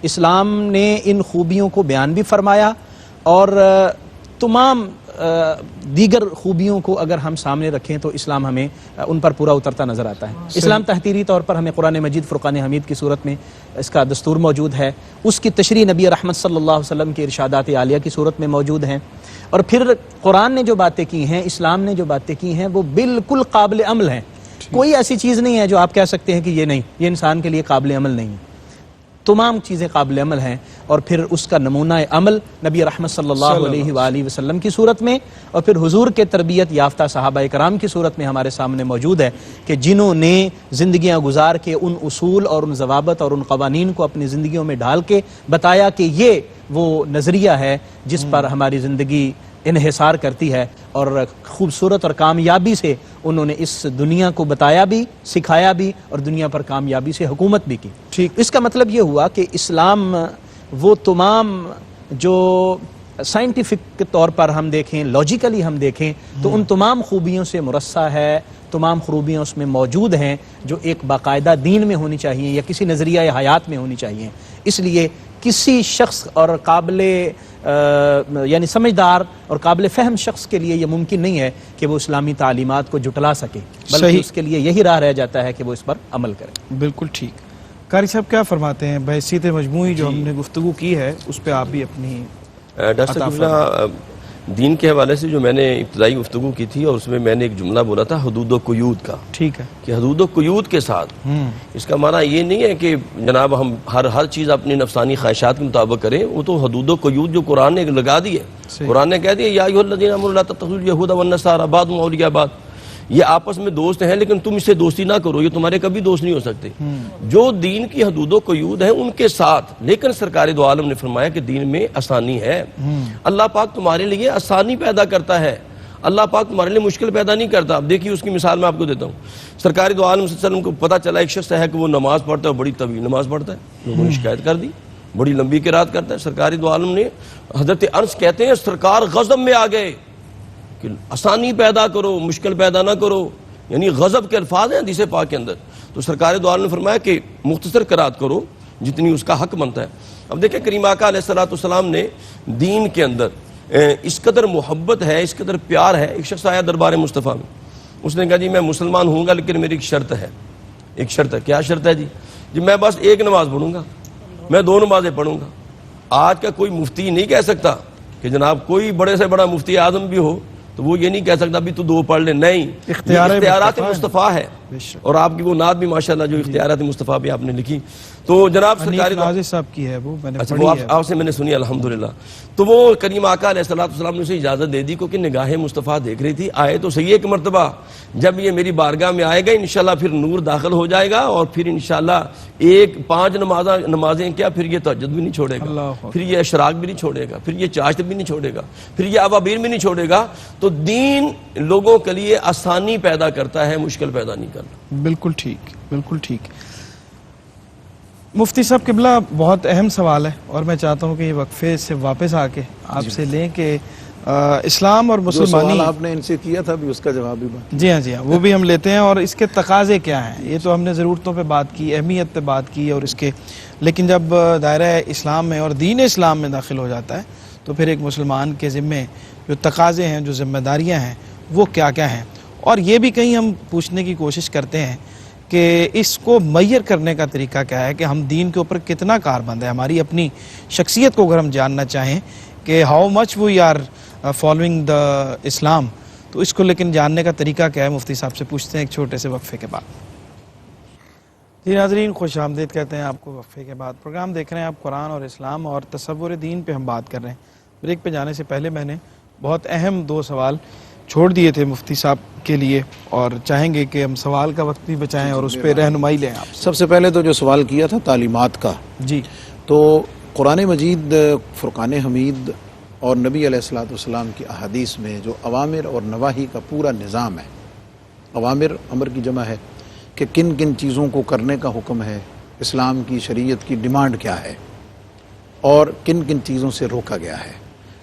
اسلام نے ان خوبیوں کو بیان بھی فرمایا اور تمام دیگر خوبیوں کو اگر ہم سامنے رکھیں تو اسلام ہمیں ان پر پورا اترتا نظر آتا ہے. اسلام تحتیری طور پر ہمیں قرآن مجید فرقان حمید کی صورت میں اس کا دستور موجود ہے، اس کی تشریح نبی رحمت صلی اللہ علیہ وسلم کے ارشادات عالیہ کی صورت میں موجود ہیں، اور پھر قرآن نے جو باتیں کی ہیں، اسلام نے جو باتیں کی ہیں وہ بالکل قابل عمل ہیں. کوئی ایسی چیز نہیں ہے جو آپ کہہ سکتے ہیں کہ یہ نہیں، یہ انسان کے لیے قابل عمل نہیں ہے. تمام چیزیں قابل عمل ہیں، اور پھر اس کا نمونہ عمل نبی رحمت صلی اللہ علیہ وآلہ وسلم کی صورت میں اور پھر حضور کے تربیت یافتہ صحابہ کرام کی صورت میں ہمارے سامنے موجود ہے کہ جنہوں نے زندگیاں گزار کے ان اصول اور ان ضوابط اور ان قوانین کو اپنی زندگیوں میں ڈال کے بتایا کہ یہ وہ نظریہ ہے جس پر ہماری زندگی انحصار کرتی ہے، اور خوبصورت اور کامیابی سے انہوں نے اس دنیا کو بتایا بھی، سکھایا بھی، اور دنیا پر کامیابی سے حکومت بھی کی. ٹھیک. اس کا مطلب یہ ہوا کہ اسلام وہ تمام جو سائنٹیفک طور پر ہم دیکھیں، لاجیکلی ہم دیکھیں تو ان تمام خوبیوں سے مرصع ہے، تمام خوبیاں اس میں موجود ہیں جو ایک باقاعدہ دین میں ہونی چاہیے یا کسی نظریہ حیات میں ہونی چاہیے. اس لیے کسی شخص اور قابل یعنی سمجھدار اور قابل فہم شخص کے لیے یہ ممکن نہیں ہے کہ وہ اسلامی تعلیمات کو جھٹلا سکے، بلکہ اس کے لیے یہی راہ رہ جاتا ہے کہ وہ اس پر عمل کرے. بالکل ٹھیک. قاری صاحب کیا فرماتے ہیں بحیثیت مجموعی جو ہم نے گفتگو کی ہے اس پہ آپ بھی اپنی ڈاکٹر قبلہ دین کے حوالے سے جو میں نے ابتدائی گفتگو کی تھی اور اس میں نے ایک جملہ بولا تھا حدود و قیود کا. ٹھیک ہے. کہ حدود و قیود کے ساتھ اس کا معنی یہ نہیں ہے کہ جناب ہم ہر چیز اپنی نفسانی خواہشات کے مطابق کریں. وہ تو حدود و قیود جو قرآن نے لگا دی ہے، قرآن نے کہہ دیا یا ایھا الذین آمنوا لا تتخذوا اليہود والنصارى بعضهم اولیاء بعض، یہ آپس میں دوست ہیں لیکن تم اس سے دوستی نہ کرو، یہ تمہارے کبھی دوست نہیں ہو سکتے. جو دین کی حدود و قیود ہیں ان کے ساتھ، لیکن سرکار دو عالم نے فرمایا کہ دین میں آسانی ہے. اللہ پاک تمہارے لیے آسانی پیدا کرتا ہے، اللہ پاک تمہارے لیے مشکل پیدا نہیں کرتا. اب دیکھیے اس کی مثال میں آپ کو دیتا ہوں. سرکار دو عالم صلی اللہ علیہ وسلم کو پتہ چلا ایک شخص ہے کہ وہ نماز پڑھتا ہے، بڑی طویل نماز پڑھتا ہے. لوگوں نے شکایت کر دی، بڑی لمبی قرات کرتا ہے. سرکار دو عالم نے، حضرت انس کہتے ہیں سرکار غضب میں آ گئے کہ آسانی پیدا کرو، مشکل پیدا نہ کرو، یعنی غضب کے الفاظ ہیں حدیث پاک کے اندر. تو سرکار دو عالم نے فرمایا کہ مختصر قرات کرو جتنی اس کا حق بنتا ہے. اب دیکھیں کریم آقا علیہ السلام نے دین کے اندر اس قدر محبت ہے، اس قدر پیار ہے. ایک شخص آیا دربار مصطفیٰ میں، اس نے کہا جی میں مسلمان ہوں گا لیکن میری ایک شرط ہے. ایک شرط ہے. کیا شرط ہے جی؟ میں بس ایک نماز پڑھوں گا، میں 2 نمازیں پڑھوں گا. آج کا کوئی مفتی نہیں کہہ سکتا کہ جناب کوئی بڑے سے بڑا مفتی اعظم بھی ہو تو وہ یہ نہیں کہہ سکتا بھی تو 2 پڑھ لے. نہیں، اختیارات مصطفیٰ ہے. اور آپ کی وہ نعت بھی ماشاءاللہ جو اختیارات مصطفیٰ بھی آپ نے لکھی، تو جناب سرکار نازی صاحب کی ہے وہ، میں نے اچھا پڑھی وہ ہے۔ آپ سے میں نے سنی الحمدللہ، تو وہ کریم آقا علیہ السلام نے اسے اجازت دے دی، کیونکہ نگاہ مصطفیٰ دیکھ رہی تھی، آئے تو صحیح ایک مرتبہ، جب یہ میری بارگاہ میں آئے گا انشاءاللہ پھر نور داخل ہو جائے گا، اور پھر انشاءاللہ 5 نمازیں کیا، پھر یہ تہجد بھی نہیں چھوڑے گا، پھر یہ اشراق بھی نہیں چھوڑے گا، پھر یہ چاشت بھی نہیں چھوڑے گا، پھر یہ اوابین بھی نہیں چھوڑے گا۔ تو دین لوگوں کے لیے آسانی پیدا کرتا ہے، مشکل پیدا نہیں کرتا۔ بالکل ٹھیک، بالکل ٹھیک۔ مفتی صاحب قبلہ بہت اہم سوال ہے، اور میں چاہتا ہوں کہ یہ وقفے سے واپس آ کے آپ سے لیں کہ اسلام اور جو مسلمانی، سوال آپ نے ان سے کیا تھا بھی اس کا جواب بھی بات جی ہاں جی ہاں، وہ بھی ہم لیتے ہیں، اور اس کے تقاضے کیا ہیں، یہ تو ہم نے ضرورتوں پہ بات کی، اہمیت پہ بات کی، اور اس کے، لیکن جب دائرہ اسلام میں اور دین اسلام میں داخل ہو جاتا ہے تو پھر ایک مسلمان کے ذمے جو تقاضے ہیں، جو ذمہ داریاں ہیں، وہ کیا کیا ہیں، اور یہ بھی کہیں ہم پوچھنے کی کوشش کرتے ہیں کہ اس کو میئر کرنے کا طریقہ کیا ہے، کہ ہم دین کے اوپر کتنا کاربند ہے، ہماری اپنی شخصیت کو اگر ہم جاننا چاہیں کہ how much we are following the Islam, تو اس کو لیکن جاننے کا طریقہ کیا ہے، مفتی صاحب سے پوچھتے ہیں ایک چھوٹے سے وقفے کے بعد۔ جی ناظرین، خوش آمدید کہتے ہیں آپ کو وقفے کے بعد۔ پروگرام دیکھ رہے ہیں آپ قرآن اور اسلام اور تصور دین پہ ہم بات کر رہے ہیں۔ بریک پہ جانے سے پہلے میں نے بہت اہم 2 سوال چھوڑ دیے تھے مفتی صاحب کے لیے، اور چاہیں گے کہ ہم سوال کا وقت بھی بچائیں اور اس پہ رہنمائی لیں آپ سے۔ سب سے پہلے تو جو سوال کیا تھا تعلیمات کا، جی، تو قرآن مجید، فرقان حمید اور نبی علیہ السلام کی احادیث میں جو اوامر اور نواہی کا پورا نظام ہے، اوامر امر کی جمع ہے کہ کن کن چیزوں کو کرنے کا حکم ہے، اسلام کی شریعت کی ڈیمانڈ کیا ہے، اور کن کن چیزوں سے روکا گیا ہے،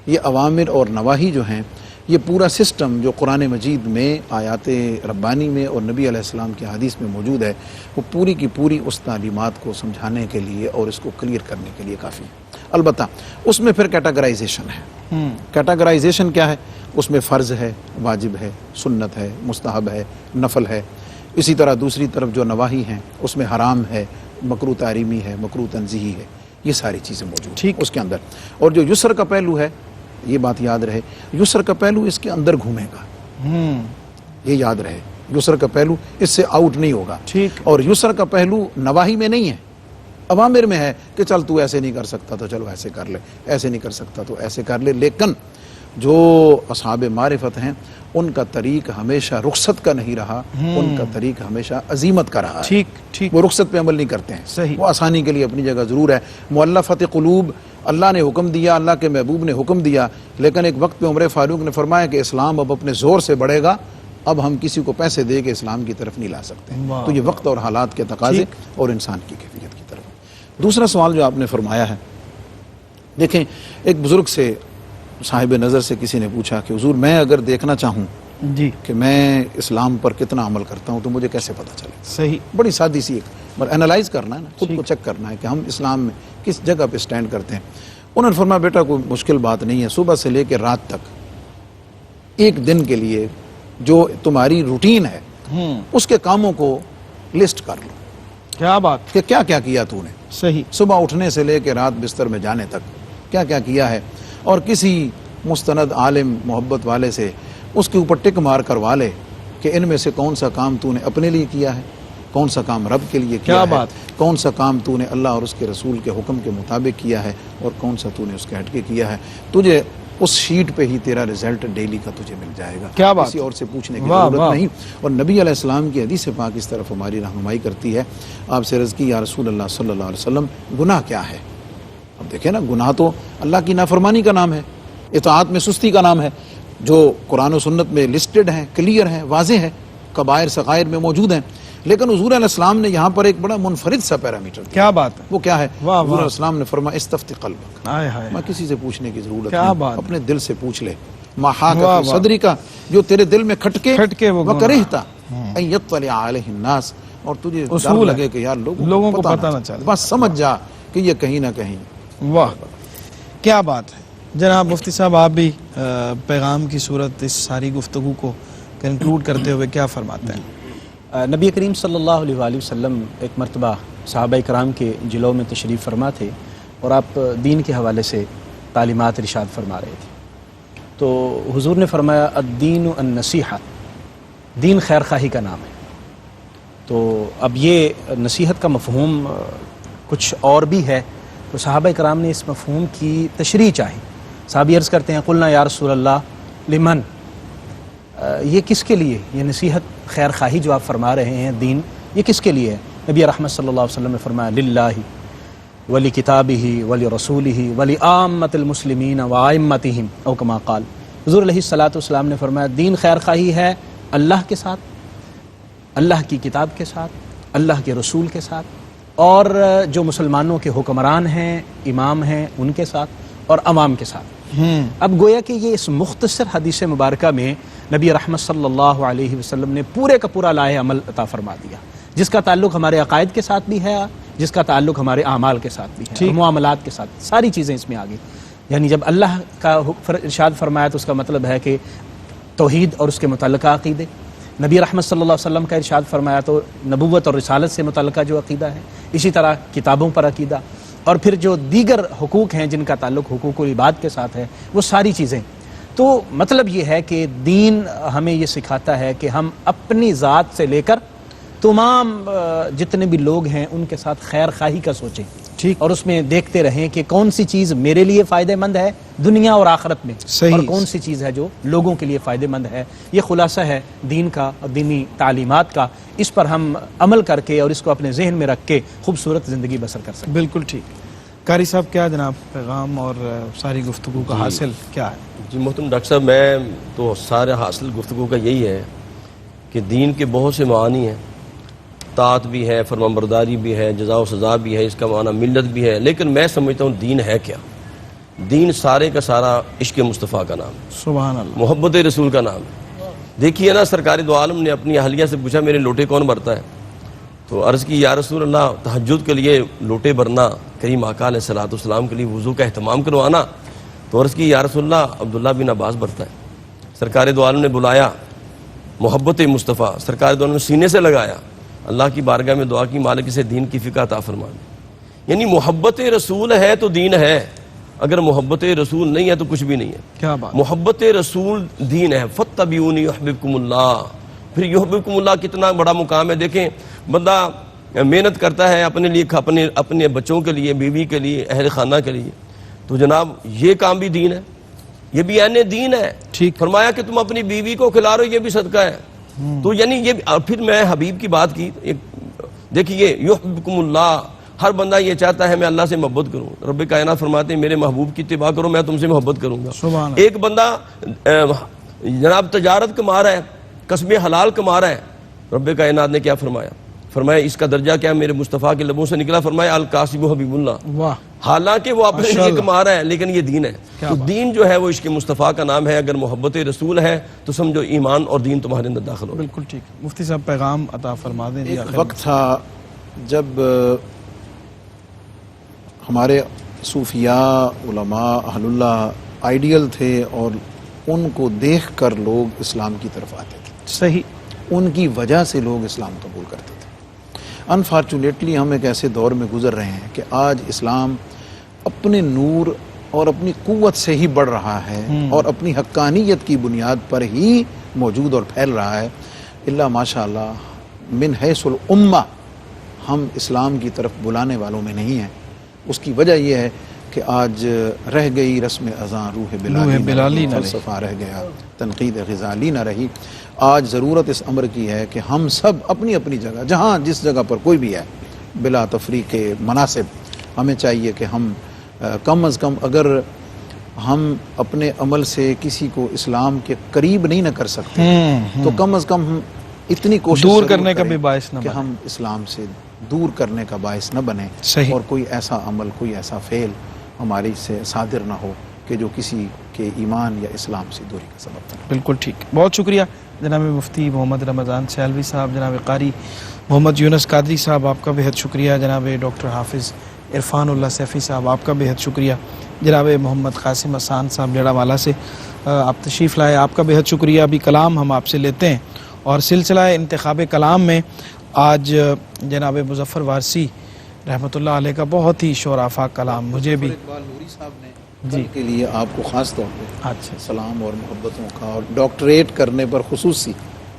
یہ اوامر اور نواہی جو ہیں، یہ پورا سسٹم جو قرآن مجید میں آیات ربانی میں اور نبی علیہ السلام کی حدیث میں موجود ہے، وہ پوری کی پوری اس تعلیمات کو سمجھانے کے لیے اور اس کو کلیئر کرنے کے لیے کافی ہے۔ البتہ اس میں پھر کیٹاگرائزیشن ہے۔ کیٹاگرائزیشن کیا ہے؟ اس میں فرض ہے، واجب ہے، سنت ہے، مستحب ہے، نفل ہے۔ اسی طرح دوسری طرف جو نواہی ہیں اس میں حرام ہے، مکروہ تحریمی ہے، مکروہ تنزیہی ہے، یہ ساری چیزیں موجود ہیں اس کے اندر۔ اور جو یسر کا پہلو ہے، یہ بات یاد رہے، یسر کا پہلو اس کے اندر گھومے گا، یہ یاد رہے، یسر کا پہلو اس سے آؤٹ نہیں ہوگا۔ اور یسر کا پہلو نواہی میں نہیں ہے، اوامر میں ہے کہ چل تو ایسے نہیں کر سکتا تو چلو ایسے کر لے، ایسے نہیں کر سکتا تو ایسے کر لے۔ لیکن جو اصحاب معرفت ہیں ان کا طریق ہمیشہ رخصت کا نہیں رہا، ان کا طریق ہمیشہ عزیمت کا رہا ہے۔ وہ رخصت پہ عمل نہیں کرتے ہیں، وہ آسانی کے لیے اپنی جگہ ضرور ہے۔ مؤلفت قلوب، اللہ نے حکم دیا، اللہ کے محبوب نے حکم دیا، لیکن ایک وقت پہ عمر فاروق نے فرمایا کہ اسلام اب اپنے زور سے بڑھے گا، اب ہم کسی کو پیسے دے کے اسلام کی طرف نہیں لا سکتے۔ تو یہ وقت اور حالات کے تقاضے اور انسان کی کیفیت کی طرف۔ دوسرا سوال جو آپ نے فرمایا ہے، دیکھیں ایک بزرگ سے صاحب نظر سے کسی نے پوچھا کہ حضور میں اگر دیکھنا چاہوں کہ میں اسلام پر کتنا عمل کرتا ہوں تو مجھے کیسے پتہ چلے؟ صحیح، بڑی سادی سی ایک انالائز کرنا ہے نا، خود کو چیک کرنا ہے کہ ہم اسلام میں کس جگہ پہ سٹینڈ کرتے ہیں۔ انہوں نے فرمایا بیٹا کوئی مشکل بات نہیں ہے، صبح سے لے کے رات تک ایک دن کے لیے جو تمہاری روٹین ہے اس کے کاموں کو لسٹ کر لو۔ کیا بات کہ کیا کیا کیا تو نے، صحیح، صبح اٹھنے سے لے کے رات بستر میں جانے تک کیا کیا کیا ہے، اور کسی مستند عالم محبت والے سے اس کے اوپر ٹک مار کروا لے کہ ان میں سے کون سا کام تو نے اپنے لیے کیا ہے، کون سا کام رب کے لیے کیا ہے، کون سا کام تو نے اللہ اور اس کے رسول کے حکم کے مطابق کیا ہے، اور کون سا تو نے اس کے ہٹ کے کیا ہے۔ تجھے اس شیٹ پہ ہی تیرا رزلٹ ڈیلی کا تجھے مل جائے گا، کسی اور سے پوچھنے کی ضرورت نہیں۔ اور نبی علیہ السلام کی حدیث پاک اس طرف ہماری رہنمائی کرتی ہے۔ آپ سے عرض کی یا رسول اللہ صلی اللہ علیہ وسلم گناہ کیا ہے؟ اب دیکھیں نا، گناہ تو اللہ کی نافرمانی کا نام ہے، اطاعت میں سستی کا نام ہے، جو قرآن و سنت میں لسٹڈ ہیں، کلیئر ہیں، واضح ہے، کبائر صغائر میں موجود ہیں۔ لیکن حضور علیہ السلام نے یہاں پر ایک بڑا منفرد سا پیرامیٹر دیا۔ کیا بات ہے؟ وہ کیا ہے؟ حضور علیہ السلام نے فرمایا استفتی قلبک، میں کسی سے پوچھنے کی ضرورت نہیں، اپنے دل سے پوچھ لے، ما حاک فی صدری کا، جو تیرے دل میں کھٹکے وکرہتا ان یطلع علیہ الناس، اور تجھے ڈر لگے کہ یار لوگوں کو پتہ نہ چلے، بس سمجھ جا کہ یہ کہیں نہ کہیں۔ واہ، کیا بات ہے جناب مفتی صاحب، آپ بھی پیغام کی صورت اس ساری گفتگو کو کنکلوڈ کرتے ہوئے کیا فرماتے ہیں؟ نبی کریم صلی اللہ علیہ وآلہ وسلم ایک مرتبہ صحابہ کرام کے جلوہ میں تشریف فرما تھے، اور آپ دین کے حوالے سے تعلیمات ارشاد فرما رہے تھے، تو حضور نے فرمایا الدین النصیحہ، دین خیر خواہی کا نام ہے۔ تو اب یہ نصیحت کا مفہوم کچھ اور بھی ہے، تو صحابہ کرام نے اس مفہوم کی تشریح چاہی۔ صحابی عرض کرتے ہیں قلنا یا رسول اللہ لمن، یہ کس کے لیے یہ نصیحت خیر خواہی جو آپ فرما رہے ہیں دین، یہ کس کے لیے ہے؟ نبی رحمت صلی اللہ علیہ وسلم نے فرمایا للہ ولی کتابہ ولی رسولہ ولی عامۃ المسلمین وائمتہم او کما قال۔ حضور علیہ الصلوۃ والسلام نے فرمایا دین خیر خواہی ہے اللہ کے ساتھ، اللہ کی کتاب کے ساتھ، اللہ کے رسول کے ساتھ، اور جو مسلمانوں کے حکمران ہیں، امام ہیں، ان کے ساتھ، اور عوام کے ساتھ۔ اب گویا کہ یہ اس مختصر حدیث مبارکہ میں نبی رحمت صلی اللہ علیہ وسلم نے پورے کا پورا لائحہ عمل عطا فرما دیا، جس کا تعلق ہمارے عقائد کے ساتھ بھی ہے، جس کا تعلق ہمارے اعمال کے ساتھ بھی ہے، معاملات کے ساتھ، ساری چیزیں اس میں آ گئی۔ یعنی جب اللہ کا ارشاد فرمایا تو اس کا مطلب ہے کہ توحید اور اس کے متعلقہ عقیدے، نبی رحمت صلی اللہ علیہ وسلم کا ارشاد فرمایا تو نبوت اور رسالت سے متعلقہ جو عقیدہ ہے، اسی طرح کتابوں پر عقیدہ، اور پھر جو دیگر حقوق ہیں جن کا تعلق حقوق العباد کے ساتھ ہے، وہ ساری چیزیں۔ تو مطلب یہ ہے کہ دین ہمیں یہ سکھاتا ہے کہ ہم اپنی ذات سے لے کر تمام جتنے بھی لوگ ہیں ان کے ساتھ خیر خواہی کا سوچیں، ٹھیک، اور اس میں دیکھتے رہیں کہ کون سی چیز میرے لیے فائدہ مند ہے دنیا اور آخرت میں، اور کون سی چیز ہے جو لوگوں کے لیے فائدہ مند ہے۔ یہ خلاصہ ہے دین کا اور دینی تعلیمات کا، اس پر ہم عمل کر کے اور اس کو اپنے ذہن میں رکھ کے خوبصورت زندگی بسر کر سکتے ہیں۔ بالکل ٹھیک۔ قاری صاحب کیا جناب پیغام اور ساری گفتگو کا حاصل کیا ہے؟ جی محترم ڈاکٹر صاحب، میں تو سارے حاصل گفتگو کا یہی ہے کہ دین کے بہت سے معانی ہیں، طاعت بھی ہے، فرمانبرداری بھی ہے، جزا و سزا بھی ہے، اس کا معنی ملت بھی ہے، لیکن میں سمجھتا ہوں دین ہے کیا؟ دین سارے کا سارا عشق مصطفیٰ کا نام ہے، سبحان اللہ، محبت رسول کا نام ہے۔ دیکھیے نا، سرکار دو عالم نے اپنی اہلیہ سے پوچھا میرے لوٹے کون بھرتا ہے؟ تو عرض کی یا رسول اللہ، تہجد کے لیے لوٹے بھرنا، کریم آقا علیہ الصلوۃ والسلام کے لیے وضو کا اہتمام کروانا، تو عرض کی یا رسول اللہ عبداللہ بن عباس بھرتا ہے۔ سرکار دو عالم نے بلایا، محبت مصطفیٰ سرکار دو عالم نے سینے سے لگایا، اللہ کی بارگاہ میں دعا کی مالک سے دین کی فقہ عطا فرما دے۔ یعنی محبت رسول ہے تو دین ہے، اگر محبت رسول نہیں ہے تو کچھ بھی نہیں ہے۔ کیا بات، محبت رسول دین ہے۔ فَاتَّبِعُونِی یُحْبِبْکُمُ اللَّہ، پھر یحببکم اللہ کتنا بڑا مقام ہے۔ دیکھیں بندہ محنت کرتا ہے اپنے لیے، اپنے بچوں کے لیے، بیوی کے لیے، اہل خانہ کے لیے، تو جناب یہ کام بھی دین ہے، یہ بھی عین دین ہے۔ ٹھیک، فرمایا کہ تم اپنی بیوی کو کھلا رہے ہو، یہ بھی صدقہ ہے۔ تو یعنی یہ، اور پھر میں حبیب کی بات کی، دیکھیے یحببکم اللہ، ہر بندہ یہ چاہتا ہے میں اللہ سے محبت کروں۔ رب کائنات فرماتے ہیں میرے محبوب کی اتباع کرو، میں تم سے محبت کروں گا۔ سبحان اللہ۔ ایک بندہ جناب تجارت کما رہا ہے، قسم حلال کما رہا ہے، رب کائنات نے کیا فرمایا؟ فرمایا اس کا درجہ کیا میرے مصطفیٰ کے لبوں سے نکلا؟ فرمایا القاسب حبیب اللہ، واہ، حالانکہ وہ اپنے لیے کما رہا ہے لیکن یہ دین ہے۔ تو دین جو ہے وہ عشق مصطفیٰ کا نام ہے۔ اگر محبت رسول ہے تو سمجھو ایمان اور دین تمہارے اندر داخل ہو۔ بالکل ٹھیک۔ مفتی صاحب پیغام عطا فرما دیں۔ جی، ایک وقت تھا جب ہمارے صوفیاء، علماء، اہل اللہ آئیڈیل تھے اور ان کو دیکھ کر لوگ اسلام کی طرف آتے تھے، صحیح، ان کی وجہ سے لوگ اسلام قبول کرتے تھے۔ انفارچونیٹلی ہم ایک ایسے دور میں گزر رہے ہیں کہ آج اسلام اپنے نور اور اپنی قوت سے ہی بڑھ رہا ہے اور اپنی حقانیت کی بنیاد پر ہی موجود اور پھیل رہا ہے۔ اللہ ماشاء اللہ من حیث الامہ ہم اسلام کی طرف بلانے والوں میں نہیں ہیں۔ اس کی وجہ یہ ہے کہ آج رہ گئی رسم اذاں روح بلالی نہ رہی، فلسفہ رہ گیا، تنقید غزالی نہ رہی۔ آج ضرورت اس امر کی ہے کہ ہم سب اپنی اپنی جگہ، جہاں جس جگہ پر کوئی بھی ہے، بلا تفریق مناسب، ہمیں چاہیے کہ ہم کم از کم اگر ہم اپنے عمل سے کسی کو اسلام کے قریب نہیں نہ کر سکتے تو کم از کم ہم اتنی کوشش دور ضرور کرنے کا کریں بھی باعث نہ کہ بنے، ہم اسلام سے دور کرنے کا باعث نہ بنے، صحیح، اور کوئی ایسا عمل، کوئی ایسا فعل ہماری سے صادر نہ ہو کہ جو کسی کے ایمان یا اسلام سے دوری کا سبب بنے۔ بالکل ٹھیک۔ بہت شکریہ جناب مفتی محمد رمضان سیالوی صاحب، جناب قاری محمد یونس قادری صاحب، آپ کا بہت شکریہ، جناب ڈاکٹر حافظ عرفان اللہ سیفی صاحب، آپ کا بہت شکریہ، جناب محمد قاسم حسان صاحب جڑا والا سے آپ تشریف لائے، آپ کا بہت شکریہ۔ ابھی کلام ہم آپ سے لیتے ہیں، اور سلسلہ انتخاب کلام میں آج جناب مظفر وارسی رحمۃ اللہ علیہ کا بہت ہی شورافا کلام، مجھے بھی اقبال نوری صاحب نے جی کے لیے آپ کو خاص طور پہ اچھا سلام اور محبتوں کا، اور ڈاکٹریٹ کرنے پر خصوصی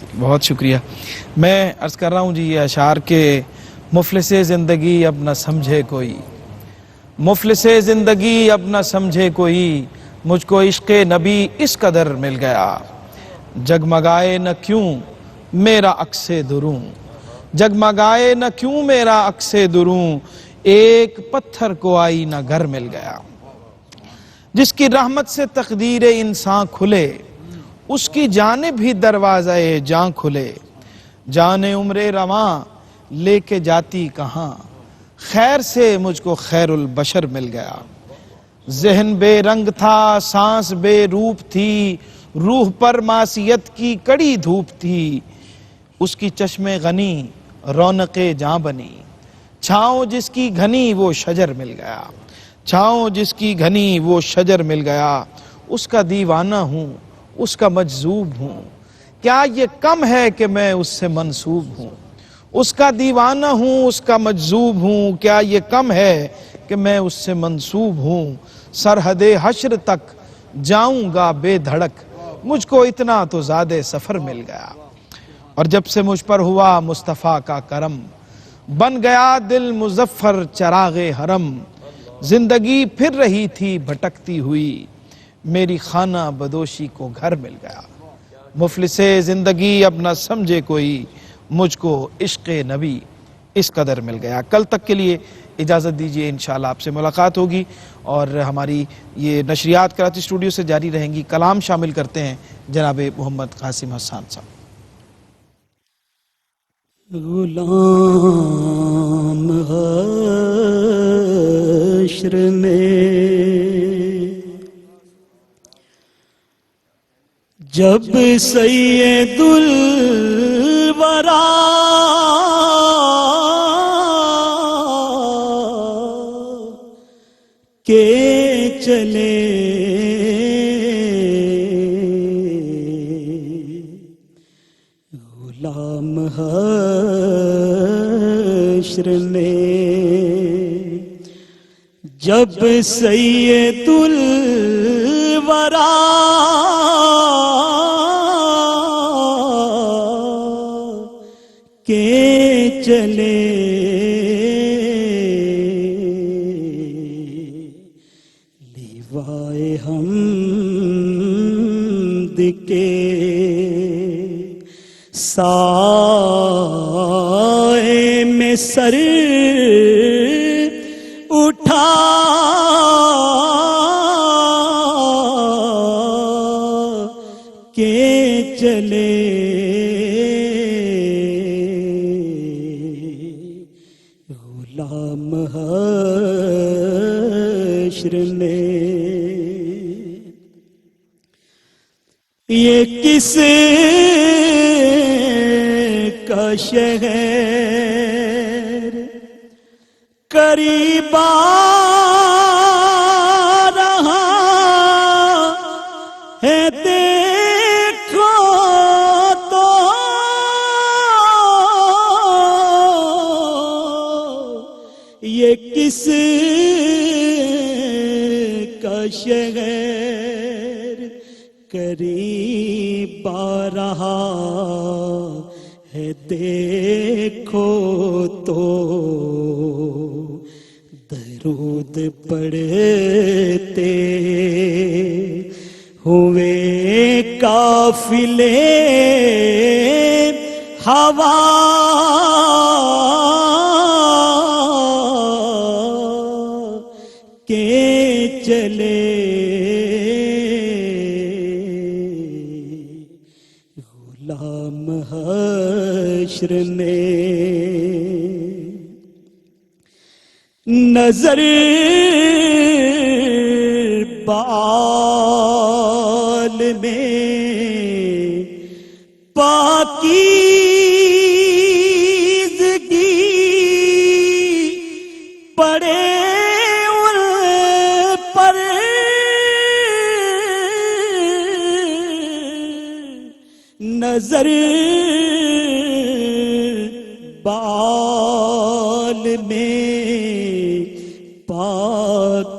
جی، بہت شکریہ. میں عرض کر رہا ہوں جی، یہ اشعار کے مفلس زندگی اب نہ سمجھے کوئی، مفلس زندگی اب نہ سمجھے کوئی، مجھ کو عشق نبی اس قدر مل گیا، جگمگائے نہ کیوں میرا عکس دروں، جگمگائے نہ کیوں میرا عکس دروں، ایک پتھر کو آئی نہ گھر مل گیا. جس کی رحمت سے تقدیر انسان کھلے، اس کی جانب ہی دروازہ جان کھلے، جان عمر رواں لے کے جاتی کہاں، خیر سے مجھ کو خیر البشر مل گیا. ذہن بے رنگ تھا، سانس بے روپ تھی، روح پر معصیت کی کڑی دھوپ تھی، اس کی چشم غنی رونق جاں بنی، چھاؤں جس کی گھنی وہ شجر مل گیا، چھاؤں جس کی گھنی وہ شجر مل گیا. اس کا دیوانہ ہوں، اس کا مجذوب ہوں، کیا یہ کم ہے کہ میں اس سے منسوب ہوں. اس کا دیوانہ ہوں، اس کا مجذوب ہوں، کیا یہ کم ہے کہ میں اس سے منسوب ہوں. سرحد حشر تک جاؤں گا بے دھڑک، مجھ کو اتنا تو زیادہ سفر مل گیا. اور جب سے مجھ پر ہوا مصطفیٰ کا کرم، بن گیا دل مظفر چراغ حرم. زندگی پھر رہی تھی بھٹکتی ہوئی، میری خانہ بدوشی کو گھر مل گیا. مفلس زندگی اب نہ سمجھے کوئی، مجھ کو عشق نبی اس قدر مل گیا. کل تک کے لیے اجازت دیجیے، انشاءاللہ آپ سے ملاقات ہوگی اور ہماری یہ نشریات کراچی اسٹوڈیو سے جاری رہیں گی. کلام شامل کرتے ہیں جناب محمد قاسم حسان صاحب. غلام حشر میں جب سید الورا کے چلے غلام حشر میں جب سید الورا کے چلے لیوائے حمد کے سائے میں سر اٹھا کے چلے غلام حشر میں. یہ کس کا شہر قریب آ رہا ہے، دیکھو تو یہ کس کا شہر قریب آ رہا ہے، دیکھو تو درود پڑھتے ہوئے قافلے ہوا کے چلے غلام حشر میں. نظر بال میں پاکیزگی پڑے ان پر، نظر بال میں پاکیزگی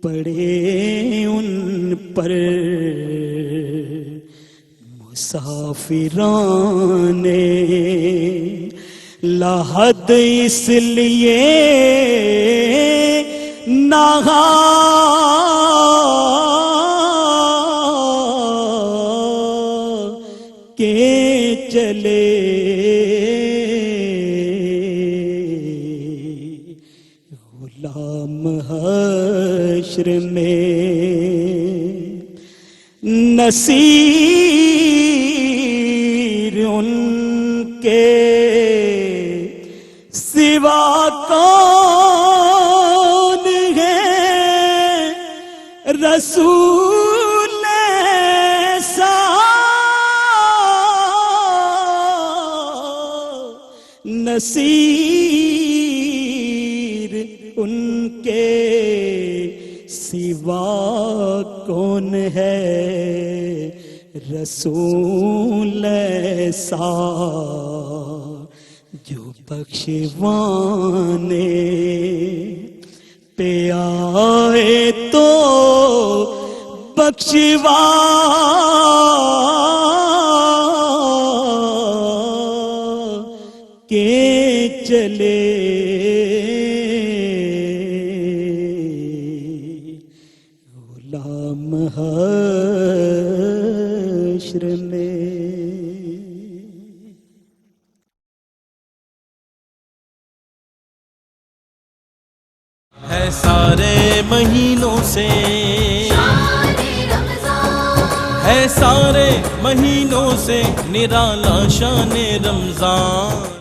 پڑے ان پر مسافران لحد اس لیے نہا کے چلے غلام حشر میں نصیر ان کے سوا کون ہے رسول ایسا نصیر ان کے سوا کون ہے رسول ایسا جو بخشوانے پہ آئے تو بخشوا کے چلے غلام حشر میں ہے سارے مہینوں سے ہے سارے مہینوں سے نرالا شان رمضان